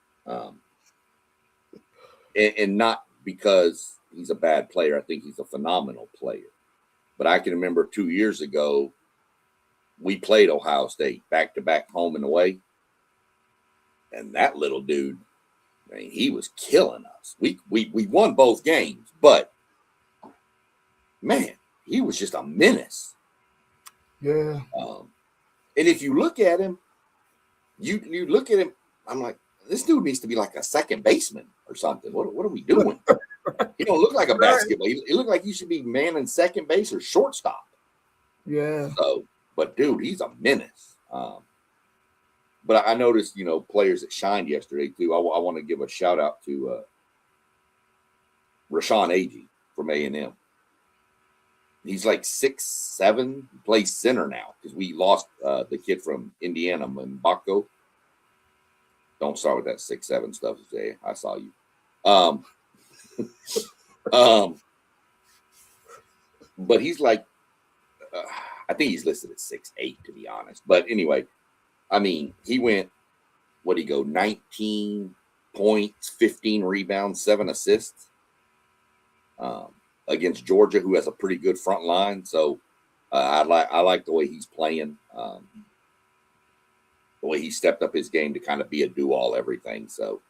And not because he's a bad player. I think he's a phenomenal player. But I can remember 2 years ago, we played Ohio State back-to-back home and away. And that little dude, he was killing us. We won both games, but man, he was just a menace. Yeah. And if you look at him, you look at him, I'm like, this dude needs to be like a second baseman or something. What are we doing? He don't look like a basketball. He look like he should be manning second base or shortstop. Yeah. So, but dude, he's a menace. But I noticed, players that shined yesterday too. I want to give a shout out to Rashawn Agee from A&M. He's like 6'7", plays center now because we lost the kid from Indiana, Mbako. Don't start with that 6'7" stuff, Jay. I saw you. But he's like, I think he's listed at 6'8", to be honest. But anyway, I mean, he went, 19 points, 15 rebounds, 7 assists against Georgia, who has a pretty good front line. So I like the way he's playing, the way he stepped up his game to kind of be a do-all everything. So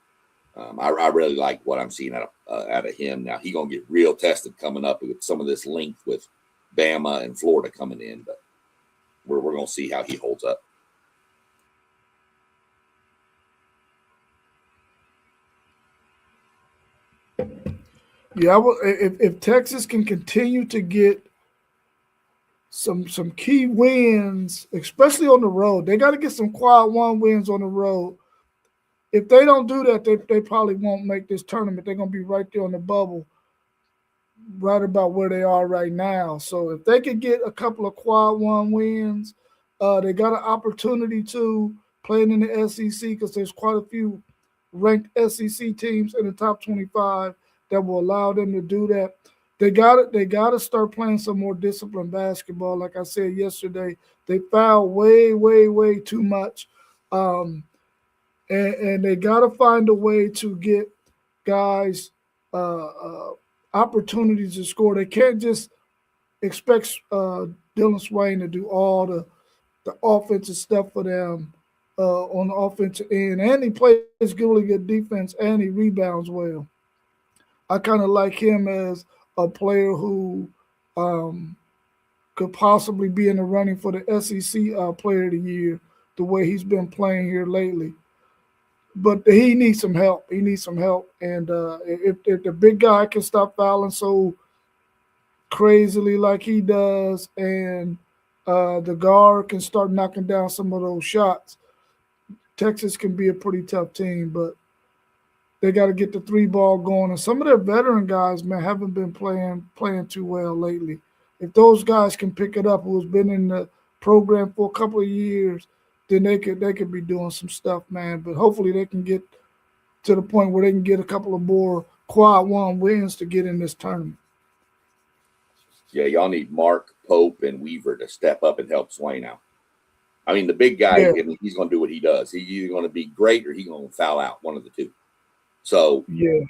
I really like what I'm seeing out of him. Now, he's going to get real tested coming up with some of this length with Bama and Florida coming in, but we're going to see how he holds up. Yeah, if Texas can continue to get some key wins, especially on the road, they got to get some quad one wins on the road. If they don't do that, they probably won't make this tournament. They're going to be right there on the bubble, right about where they are right now. So if they could get a couple of quad one wins, they got an opportunity to playing in the SEC because there's quite a few ranked SEC teams in the top 25 that will allow them to do that. They got to start playing some more disciplined basketball. Like I said yesterday, they foul way, way, way too much. And they got to find a way to get guys opportunities to score. They can't just expect Dylan Swain to do all the offensive stuff for them on the offensive end. And he plays really good defense, and he rebounds well. I kind of like him as a player who could possibly be in the running for the SEC Player of the Year, the way he's been playing here lately. But he needs some help. And if the big guy can stop fouling so crazily like he does, and the guard can start knocking down some of those shots, Texas can be a pretty tough team. But they got to get the three ball going. And some of their veteran guys, man, haven't been playing too well lately. If those guys can pick it up, who's been in the program for a couple of years, then they could be doing some stuff, man. But hopefully they can get to the point where they can get a couple of more quad one wins to get in this tournament. Yeah, y'all need Mark, Pope, and Weaver to step up and help Swain out. I mean, the big guy, he's going to do what he does. He's either going to be great or he's going to foul out, one of the two. So yeah,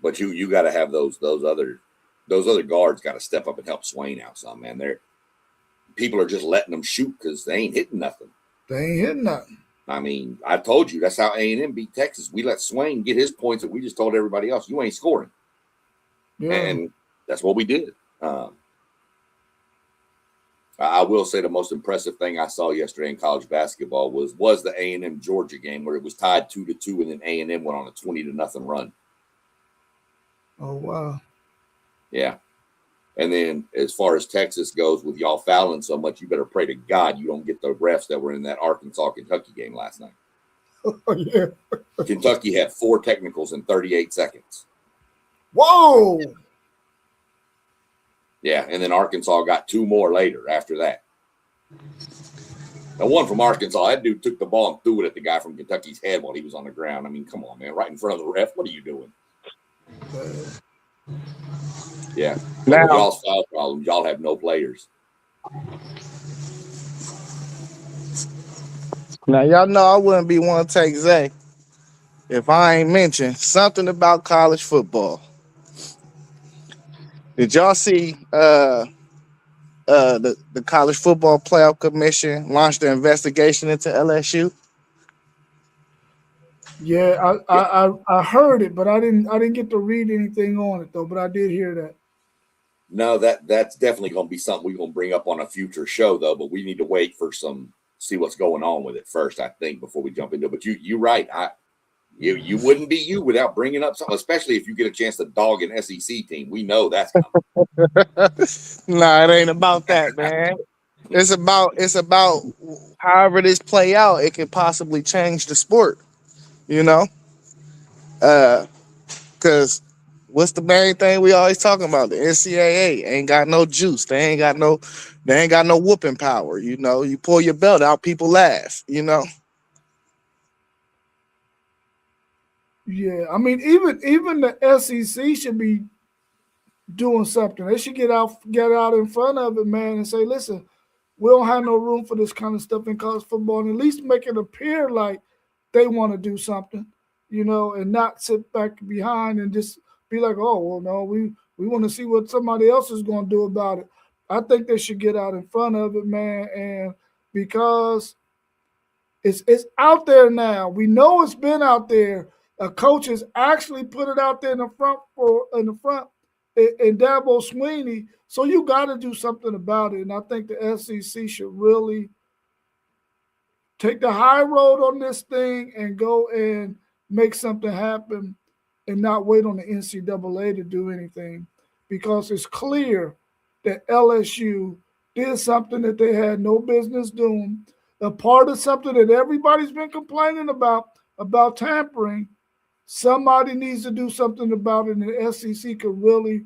but you got to have those other guards got to step up and help Swain out some, man. People are just letting them shoot because they ain't hitting nothing. I mean, I told you that's how A&M beat Texas. We let Swain get his points, and we just told everybody else, you ain't scoring. Yeah. And that's what we did. I will say the most impressive thing I saw yesterday in college basketball was the A&M Georgia game where it was tied 2-2, and then A&M went on a 20-0 run. Oh wow! Yeah. And then as far as Texas goes, with y'all fouling so much, you better pray to God you don't get the refs that were in that Arkansas-Kentucky game last night. Oh, yeah. Kentucky had 4 technicals in 38 seconds. Whoa! Yeah, and then Arkansas got 2 more later after that. The one from Arkansas, that dude took the ball and threw it at the guy from Kentucky's head while he was on the ground. I mean, come on, man. Right in front of the ref. What are you doing? Yeah. Now, with y'all's foul problems, y'all have no players. Now, y'all know I wouldn't be one to take Zay if I ain't mentioned something about college football. Did y'all see the College Football Playoff Commission launched an investigation into LSU? Yeah, I heard it, but I didn't get to read anything on it though. But I did hear that. No, that's definitely going to be something we're going to bring up on a future show, though. But we need to wait for see what's going on with it first, I think, before we jump into it. But you're right. You wouldn't be you without bringing up something, especially if you get a chance to dog an SEC team. We know that's coming. Nah, it ain't about that, man. It's about however this play out, it could possibly change the sport, you know? Because what's the main thing we always talking about? The NCAA ain't got no juice. They ain't got no whooping power. You know, you pull your belt out, people laugh. You know. Yeah, I mean, even the SEC should be doing something. They should get out in front of it, man, and say, listen, we don't have no room for this kind of stuff in college football, and at least make it appear like they want to do something, you know, and not sit back behind and just be like, oh, well, no, we want to see what somebody else is going to do about it. I think they should get out in front of it, man, and because it's out there now. We know it's been out there. Coaches actually put it out there in the front in Dabo Swinney. So you got to do something about it. And I think the SEC should really take the high road on this thing and go and make something happen and not wait on the NCAA to do anything, because it's clear that LSU did something that they had no business doing, a part of something that everybody's been complaining about tampering. Somebody needs to do something about it, and the SEC could really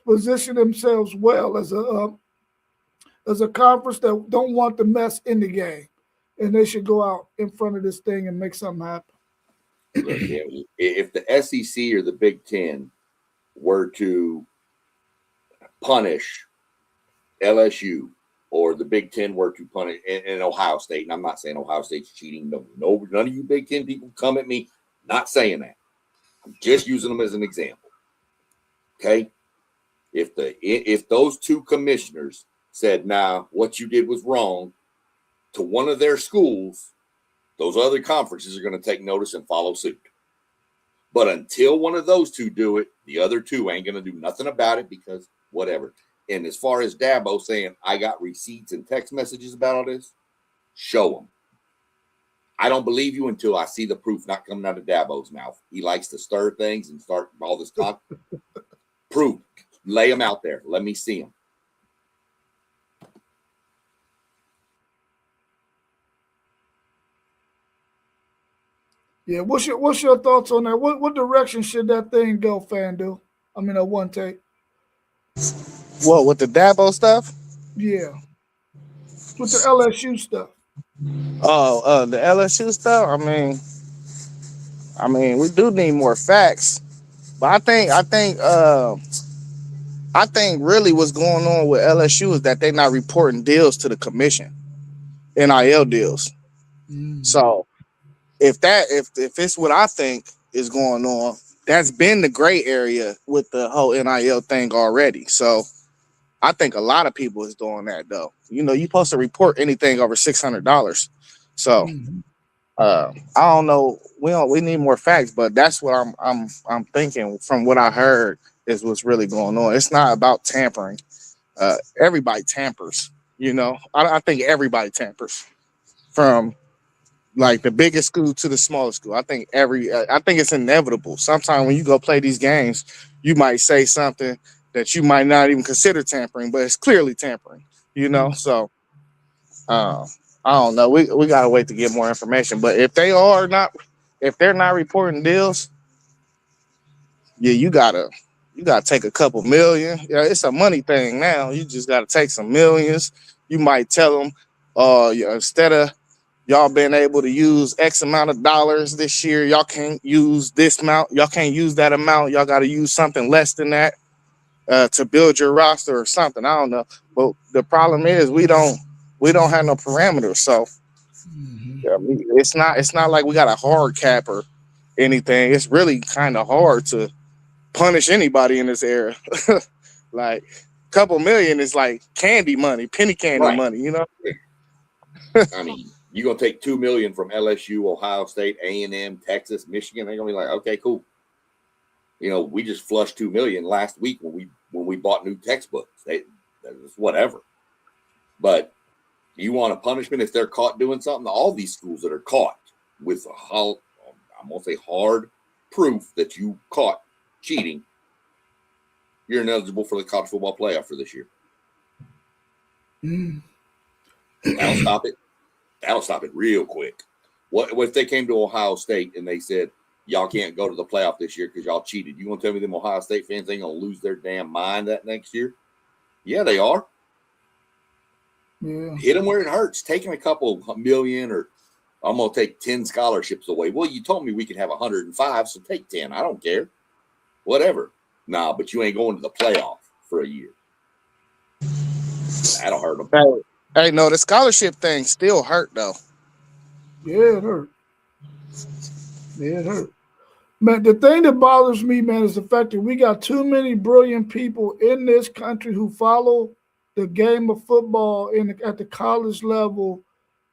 position themselves well as a conference that don't want the mess in the game, and they should go out in front of this thing and make something happen. Yeah, if the SEC or the Big Ten were to punish LSU, or the Big Ten were to punish in Ohio State, and I'm not saying Ohio State's cheating. No, none of you Big Ten people come at me. Not saying that. I'm just using them as an example. Okay, if those two commissioners said, "Nah, what you did was wrong," to one of their schools, those other conferences are going to take notice and follow suit. But until one of those two do it, the other two ain't going to do nothing about it, because whatever. And as far as Dabo saying, I got receipts and text messages about all this, show them. I don't believe you until I see the proof not coming out of Dabo's mouth. He likes to stir things and start all this talk. Proof. Lay them out there. Let me see them. Yeah, what's your thoughts on that? What direction should that thing go, FanDuel? I mean, a one take. What, with the Dabo stuff? Yeah, with the LSU stuff. Oh, the LSU stuff. I mean, we do need more facts, but I think really what's going on with LSU is that they're not reporting deals to the commission, NIL deals. So if it's what I think is going on, that's been the gray area with the whole NIL thing already. So I think a lot of people is doing that though. You know, you're supposed to report anything over $600. So I don't know. We need more facts, but that's what I'm thinking from what I heard is what's really going on. It's not about tampering. Everybody tampers, you know. I think everybody tampers, from like the biggest school to the smallest school. I think it's inevitable. Sometimes when you go play these games, you might say something that you might not even consider tampering, but it's clearly tampering, you know. So I don't know. We gotta wait to get more information. But if they're not reporting deals, yeah, you gotta take a couple million. Yeah, it's a money thing now. You just gotta take some millions. You might tell them, instead of y'all been able to use X amount of dollars this year, y'all can't use this amount. Y'all can't use that amount. Y'all got to use something less than that to build your roster or something. I don't know. But the problem is we don't have no parameters. So yeah, it's not like we got a hard cap or anything. It's really kind of hard to punish anybody in this era. Like a couple million is like candy money, penny candy money, you know? I mean, you're going to take $2 million from LSU, Ohio State, A&M, Texas, Michigan. They're going to be like, okay, cool. You know, we just flushed $2 million last week when we bought new textbooks. It's whatever. But you want a punishment if they're caught doing something? All these schools that are caught with I'm going to say hard proof that you caught cheating, you're ineligible for the college football playoff for this year. That'll stop it. That'll stop it real quick. What if they came to Ohio State and they said, y'all can't go to the playoff this year because y'all cheated? You want to tell me them Ohio State fans ain't going to lose their damn mind that next year? Yeah, they are. Yeah. Hit them where it hurts. Taking a couple million, or I'm going to take 10 scholarships away. Well, you told me we could have 105, so take 10. I don't care. Whatever. Nah, but you ain't going to the playoff for a year. That'll hurt them. Hey, no, the scholarship thing still hurt, though. Yeah, it hurt. Yeah, it hurt. Man, the thing that bothers me, man, is the fact that we got too many brilliant people in this country who follow the game of football at the college level,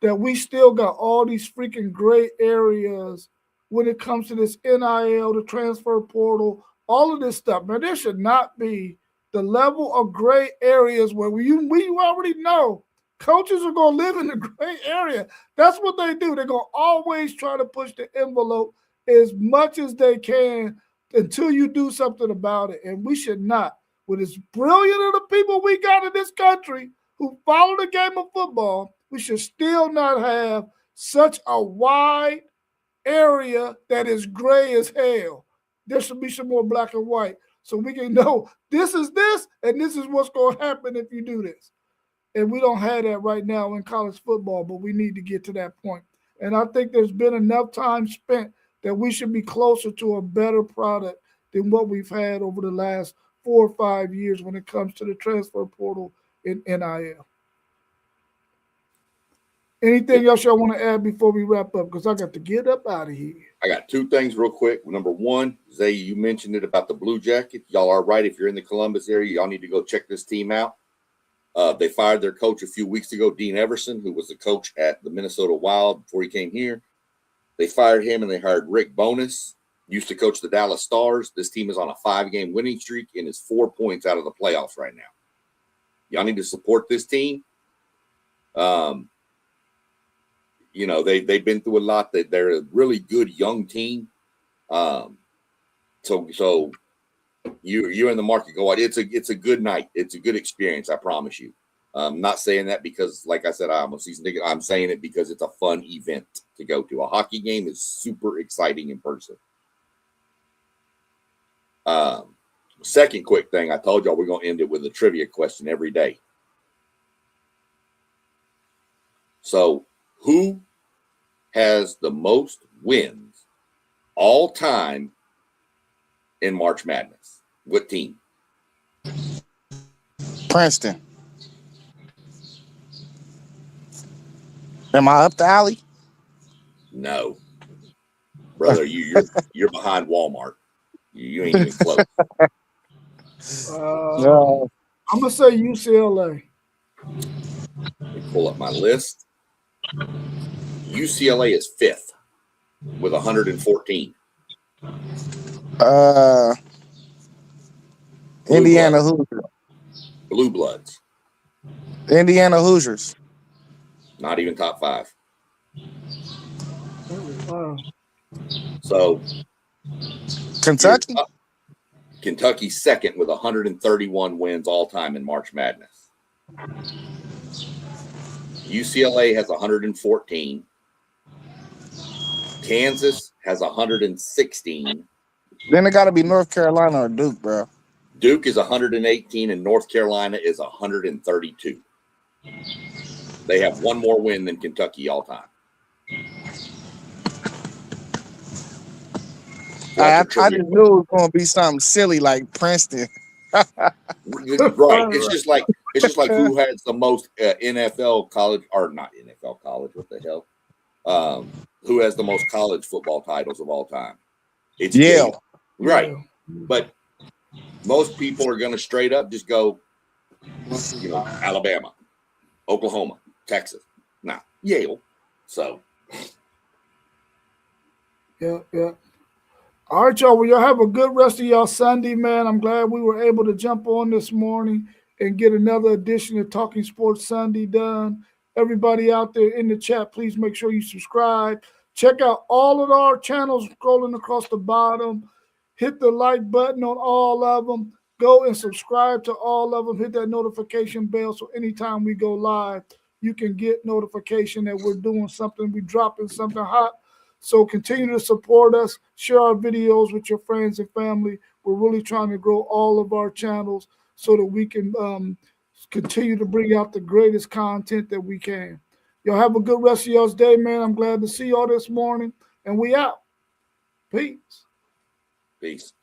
that we still got all these freaking gray areas when it comes to this NIL, the transfer portal, all of this stuff. Man, there should not be the level of gray areas where we already know coaches are going to live in the gray area. That's what they do. They're going to always try to push the envelope as much as they can until you do something about it. And we should not. With as brilliant of the people we got in this country who follow the game of football, we should still not have such a wide area that is gray as hell. There should be some more black and white so we can know this is this and this is what's going to happen if you do this. And we don't have that right now in college football, but we need to get to that point. And I think there's been enough time spent that we should be closer to a better product than what we've had over the last 4 or 5 years when it comes to the transfer portal in NIL. Anything else y'all want to add before we wrap up? Because I got to get up out of here. I got 2 things real quick. Number one, Zay, you mentioned it about the Blue Jackets. Y'all are right. If you're in the Columbus area, y'all need to go check this team out. They fired their coach a few weeks ago, Dean Everson, who was the coach at the Minnesota Wild before he came here. They fired him and they hired Rick Bowness, used to coach the Dallas Stars. This team is on a 5-game winning streak and is 4 points out of the playoffs right now. Y'all need to support this team. You know, they've been through a lot. They're a really good young team. So you're in the market. Go out. It's a good night. It's a good experience. I promise you. I'm not saying that because, like I said, I'm a season ticket. I'm saying it because it's a fun event to go to. A hockey game is super exciting in person. Second quick thing, I told y'all we're going to end it with a trivia question every day. So, who has the most wins all time in March Madness? What team? Princeton. Am I up the alley? No, brother. You're behind Walmart. You ain't even close. No. I'm gonna say UCLA. Let me pull up my list. UCLA is 5th with 114. Indiana Hoosiers. Blue Bloods. Indiana Hoosiers. Not even top 5. Wow. So Kentucky. Kentucky's 2nd with 131 wins all time in March Madness. UCLA has 114. Kansas has 116. Then it got to be North Carolina or Duke, bro. Duke is 118 and North Carolina is 132. They have one more win than Kentucky all time. I just knew it was going to be something silly like Princeton. Right. It's just like who has the most NFL college, or not NFL college, what the hell? Who has the most college football titles of all time? It's Yale. Right. But most people are going to straight up just go, you know, Alabama, Oklahoma, Texas. Nah, Yale. So. Yeah. All right, y'all. Well, y'all have a good rest of y'all Sunday, man. I'm glad we were able to jump on this morning and get another edition of Talking Sports Sunday done. Everybody out there in the chat, please make sure you subscribe. Check out all of our channels scrolling across the bottom. Hit the like button on all of them. Go and subscribe to all of them. Hit that notification bell so anytime we go live, you can get notification that we're doing something, we're dropping something hot. So continue to support us, share our videos with your friends and family. We're really trying to grow all of our channels so that we can continue to bring out the greatest content that we can. Y'all have a good rest of y'all's day, man. I'm glad to see y'all this morning, and we out. Peace. Peace.